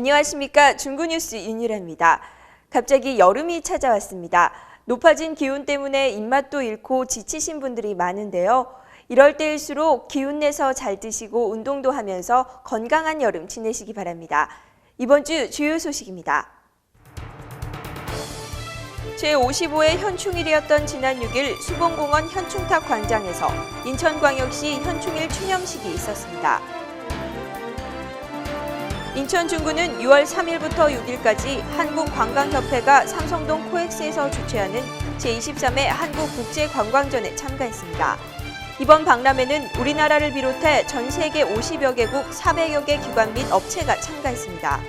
안녕하십니까. 중구뉴스 윤유라입니다. 갑자기 여름이 찾아왔습니다. 높아진 기온 때문에 입맛도 잃고 지치신 분들이 많은데요. 이럴 때일수록 기운 내서 잘 드시고 운동도 하면서 건강한 여름 지내시기 바랍니다. 이번 주 주요 소식입니다. 제55회 현충일이었던 지난 6일 수봉공원 현충탑 광장에서 인천광역시 현충일 추념식이 있었습니다. 인천 중구는 6월 3일부터 6일까지 한국관광협회가 삼성동 코엑스에서 주최하는 제23회 한국국제관광전에 참가했습니다. 이번 박람회는 우리나라를 비롯해 전 세계 50여 개국 400여 개 기관 및 업체가 참가했습니다.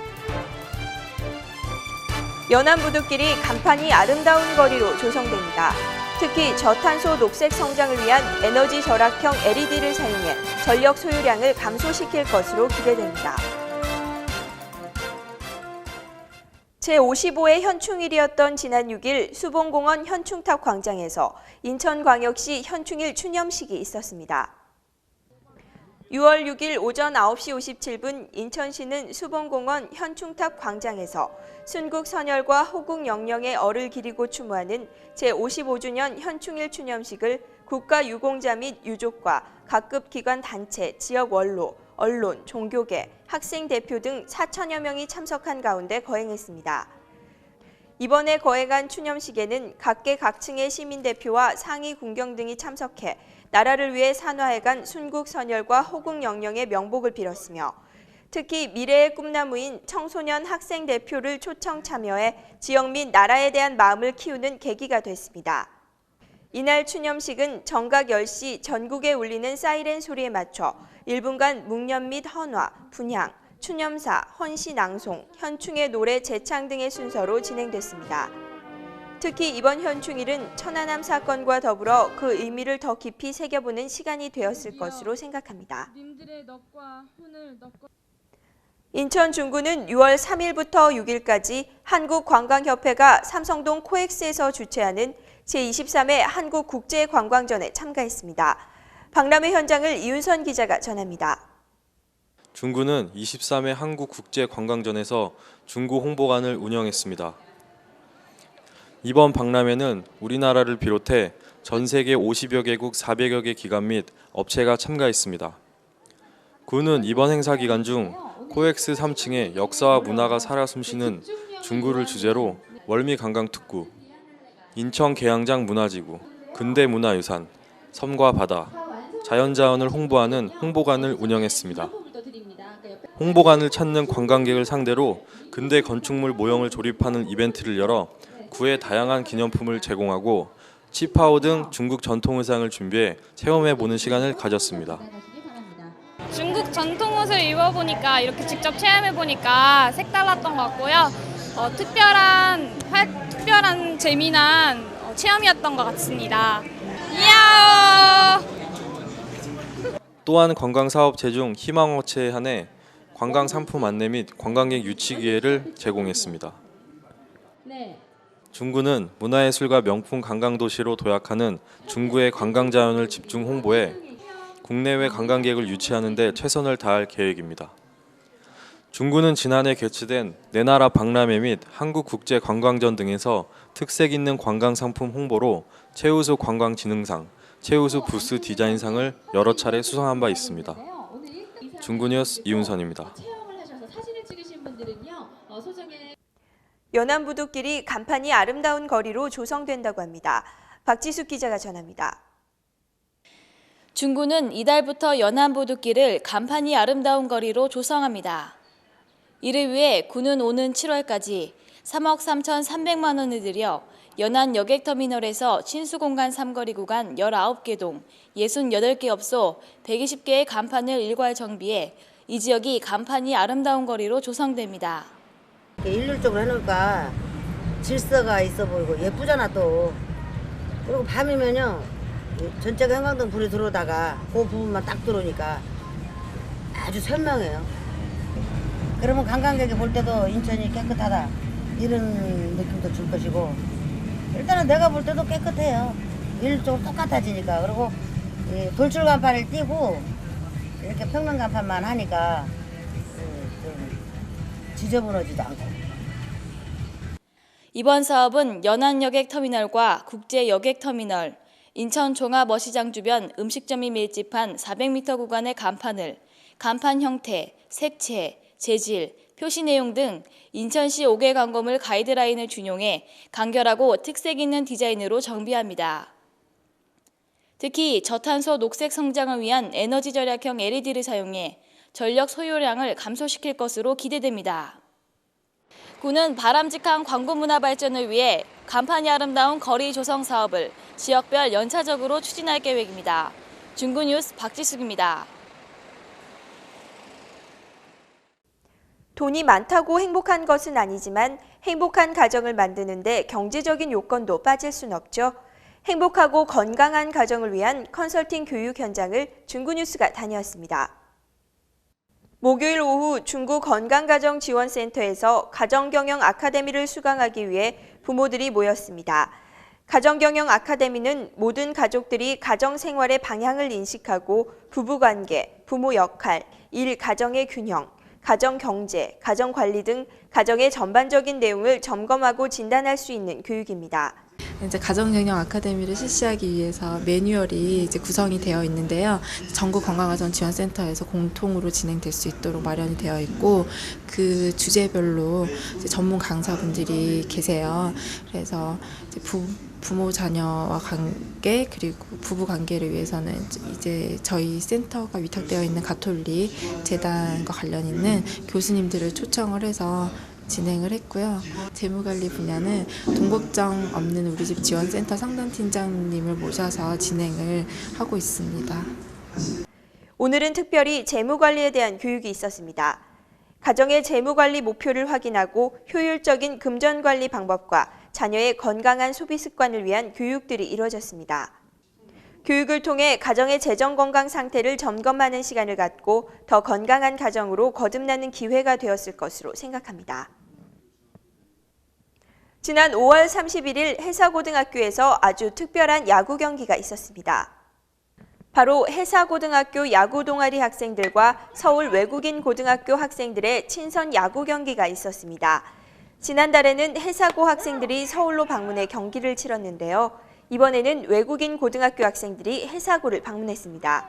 연안부두길이 간판이 아름다운 거리로 조성됩니다. 특히 저탄소 녹색 성장을 위한 에너지 절약형 LED를 사용해 전력 소유량을 감소시킬 것으로 기대됩니다. 제55회 현충일이었던 지난 6일 수봉공원 현충탑 광장에서 인천광역시 현충일 추념식이 있었습니다. 6월 6일 오전 9시 57분 인천시는 수봉공원 현충탑 광장에서 순국 선열과 호국 영령의 얼을 기리고 추모하는 제55주년 현충일 추념식을 국가유공자 및 유족과 각급 기관 단체, 지역 원로, 언론, 종교계, 학생 대표 등 4천여 명이 참석한 가운데 거행했습니다. 이번에 거행한 추념식에는 각계각층의 시민대표와 상위 군경 등이 참석해 나라를 위해 산화해간 순국 선열과 호국 영령의 명복을 빌었으며 특히 미래의 꿈나무인 청소년 학생 대표를 초청 참여해 지역 및 나라에 대한 마음을 키우는 계기가 됐습니다. 이날 추념식은 정각 10시 전국에 울리는 사이렌 소리에 맞춰 1분간 묵념 및 헌화, 분향, 추념사, 헌시 낭송, 현충의 노래 재창 등의 순서로 진행됐습니다. 특히 이번 현충일은 천안함 사건과 더불어 그 의미를 더 깊이 새겨보는 시간이 되었을 것으로 생각합니다. 인천 중구는 6월 3일부터 6일까지 한국관광협회가 삼성동 코엑스에서 주최하는 제23회 한국국제관광전에 참가했습니다. 박람회 현장을 이윤선 기자가 전합니다. 중구는 23회 한국국제관광전에서 중구 홍보관을 운영했습니다. 이번 박람회는 우리나라를 비롯해 전 세계 50여 개국 400여 개 기관 및 업체가 참가했습니다. 군은 이번 행사 기간 중 코엑스 3층에 역사와 문화가 살아 숨쉬는 중구를 주제로 월미관광특구, 인천 계양장 문화지구, 근대문화유산, 섬과 바다, 자연자원을 홍보하는 홍보관을 운영했습니다. 홍보관을 찾는 관광객을 상대로 근대 건축물 모형을 조립하는 이벤트를 열어 구의 다양한 기념품을 제공하고 치파오 등 중국 전통 의상을 준비해 체험해보는 시간을 가졌습니다. 중국 전통 옷을 입어보니까 이렇게 직접 체험해보니까 색달랐던 것 같고요. 특별한 재미난 체험이었던 것 같습니다. 이야! 또한 관광사업체 중 희망업체에 한해 관광상품 안내 및 관광객 유치 기회를 제공했습니다. 중구는 문화예술과 명품 관광도시로 도약하는 중구의 관광자원을 집중 홍보해 국내외 관광객을 유치하는 데 최선을 다할 계획입니다. 중구는 지난해 개최된 내나라 박람회 및 한국국제관광전 등에서 특색 있는 관광상품 홍보로 최우수 관광진흥상, 최우수 부스 디자인상을 여러 차례 수상한 바 있습니다. 중구뉴스 이윤선입니다. 연안부두길이 간판이 아름다운 거리로 조성된다고 합니다. 박지숙 기자가 전합니다. 중구는 이달부터 연안부두길을 간판이 아름다운 거리로 조성합니다. 이를 위해 구는 오는 7월까지 3억 3,300만 원을 들여 연안 여객터미널에서 친수공간 삼거리 구간 19개 동 68개 업소 120개의 간판을 일괄 정비해 이 지역이 간판이 아름다운 거리로 조성됩니다. 일률적으로 해놓으니까 질서가 있어 보이고 예쁘잖아 또. 그리고 밤이면요 전체가 형광등 불이 들어오다가 그 부분만 딱 들어오니까 아주 선명해요. 그러면 관광객이 볼 때도 인천이 깨끗하다 이런 느낌도 줄 것이고 일단은 내가 볼 때도 깨끗해요. 일률적으로 똑같아지니까. 그리고 돌출 간판을 띄고 이렇게 평면 간판만 하니까 좀 지저분하지도 않고. 이번 사업은 연안여객터미널과 국제여객터미널, 인천종합어시장 주변 음식점이 밀집한 400m 구간의 간판을 간판 형태, 색채, 재질, 표시 내용 등 인천시 5개 관건물 가이드라인을 준용해 간결하고 특색 있는 디자인으로 정비합니다. 특히 저탄소 녹색 성장을 위한 에너지 절약형 LED를 사용해 전력 소요량을 감소시킬 것으로 기대됩니다. 구는 바람직한 광고 문화 발전을 위해 간판이 아름다운 거리 조성 사업을 지역별 연차적으로 추진할 계획입니다. 중구 뉴스 박지숙입니다. 돈이 많다고 행복한 것은 아니지만 행복한 가정을 만드는데 경제적인 요건도 빠질 순 없죠. 행복하고 건강한 가정을 위한 컨설팅 교육 현장을 중구뉴스가 다녀왔습니다. 목요일 오후 중구 건강가정지원센터에서 가정경영 아카데미를 수강하기 위해 부모들이 모였습니다. 가정경영 아카데미는 모든 가족들이 가정생활의 방향을 인식하고 부부관계, 부모 역할, 일, 가정의 균형, 가정경제, 가정관리 등 가정의 전반적인 내용을 점검하고 진단할 수 있는 교육입니다. 이제 가정경영 아카데미를 실시하기 위해서 매뉴얼이 이제 구성이 되어 있는데요. 전국 건강가정지원센터에서 공통으로 진행될 수 있도록 마련이 되어 있고 그 주제별로 이제 전문 강사분들이 계세요. 그래서 이제 부모 자녀와 관계 그리고 부부 관계를 위해서는 이제 저희 센터가 위탁되어 있는 가톨릭 재단과 관련 있는 교수님들을 초청을 해서 진행을 했고요. 재무관리 분야는 돈 걱정 없는 우리 집 지원센터 상담팀장님을 모셔서 진행을 하고 있습니다. 오늘은 특별히 재무관리에 대한 교육이 있었습니다. 가정의 재무관리 목표를 확인하고 효율적인 금전관리 방법과 자녀의 건강한 소비 습관을 위한 교육들이 이루어졌습니다. 교육을 통해 가정의 재정 건강 상태를 점검하는 시간을 갖고 더 건강한 가정으로 거듭나는 기회가 되었을 것으로 생각합니다. 지난 5월 31일 해사고등학교에서 아주 특별한 야구 경기가 있었습니다. 바로 해사고등학교 야구 동아리 학생들과 서울 외국인 고등학교 학생들의 친선 야구 경기가 있었습니다. 지난달에는 해사고 학생들이 서울로 방문해 경기를 치렀는데요. 이번에는 외국인 고등학교 학생들이 해사고를 방문했습니다.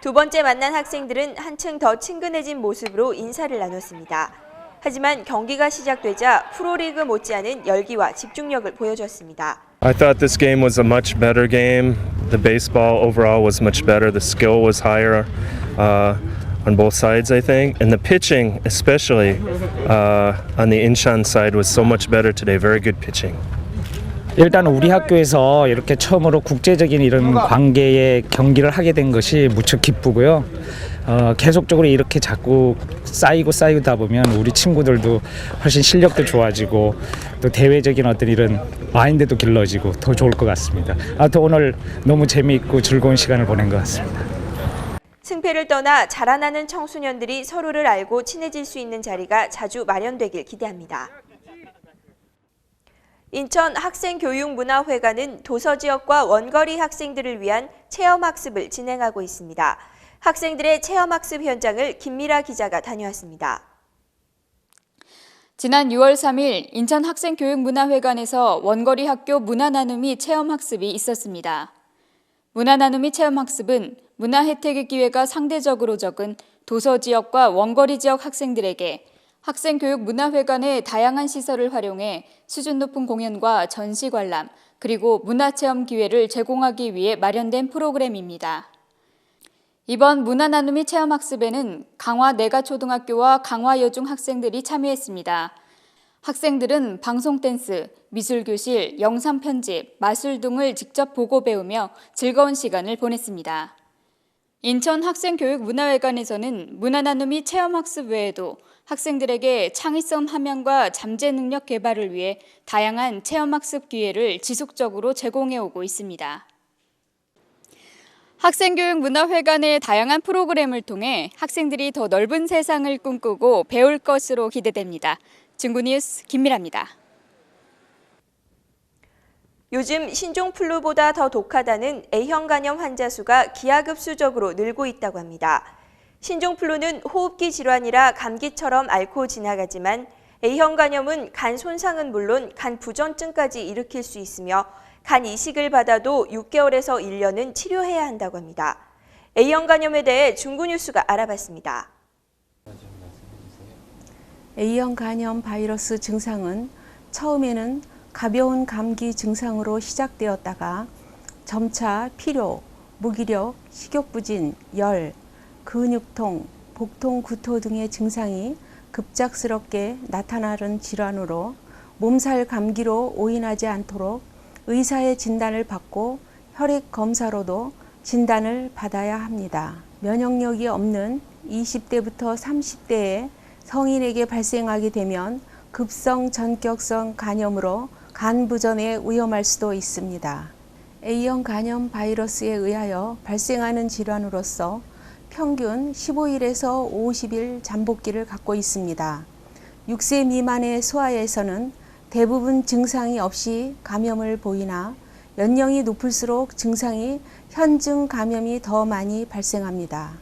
두 번째 만난 학생들은 한층 더 친근해진 모습으로 인사를 나눴습니다. 하지만 경기가 시작되자 프로리그 못지않은 열기와 집중력을 보여줬습니다. I thought this game was a much better game. The baseball overall was much better. The skill was higher on both sides, I think. And the pitching, especially on the Incheon side, was so much better today. Very good pitching. 일단 우리 학교에서 이렇게 처음으로 국제적인 이런 관계의 경기를 하게 된 것이 무척 기쁘고요. 계속적으로 이렇게 자꾸 쌓이다 보면 우리 친구들도 훨씬 실력도 좋아지고 또 대외적인 어떤 이런 마인드도 길러지고 더 좋을 것 같습니다. 또 오늘 너무 재미있고 즐거운 시간을 보낸 것 같습니다. 승패를 떠나 자라나는 청소년들이 서로를 알고 친해질 수 있는 자리가 자주 마련되길 기대합니다. 인천 학생교육문화회관은 도서지역과 원거리 학생들을 위한 체험학습을 진행하고 있습니다. 학생들의 체험학습 현장을 김미라 기자가 다녀왔습니다. 지난 6월 3일 인천 학생교육문화회관에서 원거리 학교 문화나눔이 체험학습이 있었습니다. 문화나눔이 체험학습은 문화 혜택의 기회가 상대적으로 적은 도서지역과 원거리 지역 학생들에게 학생교육문화회관의 다양한 시설을 활용해 수준 높은 공연과 전시 관람, 그리고 문화체험 기회를 제공하기 위해 마련된 프로그램입니다. 이번 문화나눔이 체험학습에는 강화 내가초등학교와 강화여중 학생들이 참여했습니다. 학생들은 방송댄스, 미술교실, 영상편집, 마술 등을 직접 보고 배우며 즐거운 시간을 보냈습니다. 인천 학생교육문화회관에서는 문화나눔이 체험학습 외에도 학생들에게 창의성 함양과 잠재 능력 개발을 위해 다양한 체험학습 기회를 지속적으로 제공해 오고 있습니다. 학생교육문화회관의 다양한 프로그램을 통해 학생들이 더 넓은 세상을 꿈꾸고 배울 것으로 기대됩니다. 중구뉴스 김미라입니다. 요즘 신종플루보다 더 독하다는 A형 간염 환자 수가 기하급수적으로 늘고 있다고 합니다. 신종플루는 호흡기 질환이라 감기처럼 앓고 지나가지만 A형 간염은 간 손상은 물론 간 부전증까지 일으킬 수 있으며 간 이식을 받아도 6개월에서 1년은 치료해야 한다고 합니다. A형 간염에 대해 중구뉴스가 알아봤습니다. A형 간염 바이러스 증상은 처음에는 가벼운 감기 증상으로 시작되었다가 점차 피로, 무기력, 식욕부진, 열, 근육통, 복통, 구토 등의 증상이 급작스럽게 나타나는 질환으로 몸살 감기로 오인하지 않도록 의사의 진단을 받고 혈액 검사로도 진단을 받아야 합니다. 면역력이 없는 20대부터 30대의 성인에게 발생하게 되면 급성 전격성 간염으로 간 부전에 위험할 수도 있습니다. A형 간염 바이러스에 의하여 발생하는 질환으로서 평균 15일에서 50일 잠복기를 갖고 있습니다. 6세 미만의 소아에서는 대부분 증상이 없이 감염을 보이나 연령이 높을수록 증상이 현증 감염이 더 많이 발생합니다.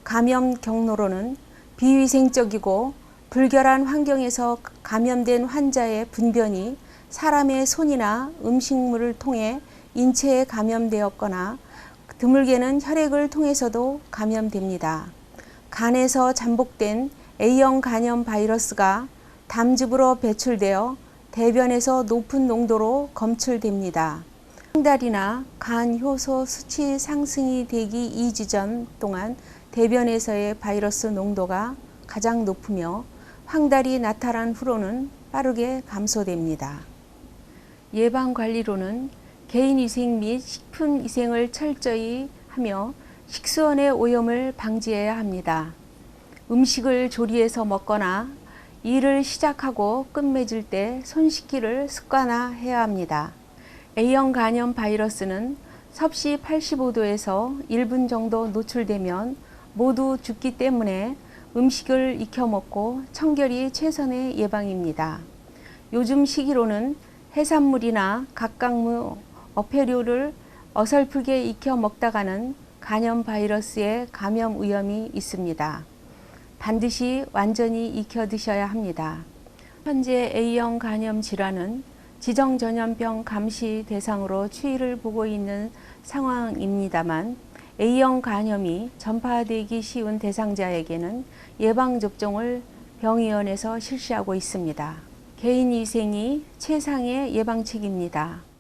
감염 경로로는 비위생적이고 불결한 환경에서 감염된 환자의 분변이 사람의 손이나 음식물을 통해 인체에 감염되었거나 드물게는 혈액을 통해서도 감염됩니다. 간에서 잠복된 A형 간염 바이러스가 담즙으로 배출되어 대변에서 높은 농도로 검출됩니다. 황달이나 간 효소 수치 상승이 되기 2주 전 동안 대변에서의 바이러스 농도가 가장 높으며 황달이 나타난 후로는 빠르게 감소됩니다. 예방관리로는 개인위생 및 식품위생을 철저히 하며 식수원의 오염을 방지해야 합니다. 음식을 조리해서 먹거나 일을 시작하고 끝맺을 때 손 씻기를 습관화해야 합니다. A형 간염 바이러스는 섭씨 85도에서 1분 정도 노출되면 모두 죽기 때문에 음식을 익혀 먹고 청결이 최선의 예방입니다. 요즘 시기로는 해산물이나 갑각류, 어패류를 어설프게 익혀 먹다가는 간염 바이러스의 감염 위험이 있습니다. 반드시 완전히 익혀 드셔야 합니다. 현재 A형 간염 질환은 지정전염병 감시 대상으로 추이를 보고 있는 상황입니다만 A형 간염이 전파되기 쉬운 대상자에게는 예방접종을 병의원에서 실시하고 있습니다. 개인위생이 최상의 예방책입니다.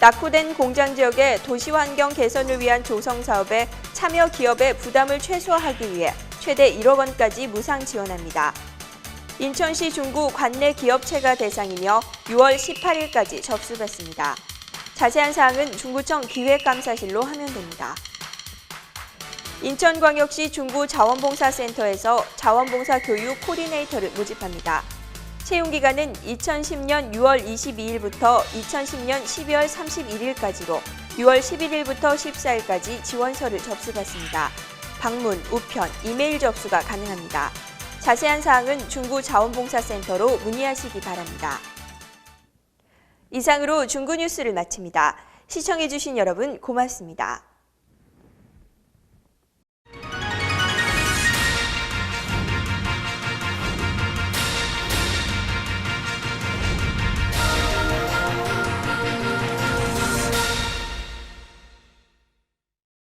낙후된 공장 지역의 도시환경 개선을 위한 조성 사업에 참여 기업의 부담을 최소화하기 위해 최대 1억 원까지 무상 지원합니다. 인천시 중구 관내 기업체가 대상이며 6월 18일까지 접수받습니다. 자세한 사항은 중구청 기획감사실로 하면 됩니다. 인천광역시 중구 자원봉사센터에서 자원봉사 교육 코디네이터를 모집합니다. 채용기간은 2010년 6월 22일부터 2010년 12월 31일까지로 6월 11일부터 14일까지 지원서를 접수받습니다. 방문, 우편, 이메일 접수가 가능합니다. 자세한 사항은 중구 자원봉사센터로 문의하시기 바랍니다. 이상으로 중구뉴스를 마칩니다. 시청해주신 여러분 고맙습니다.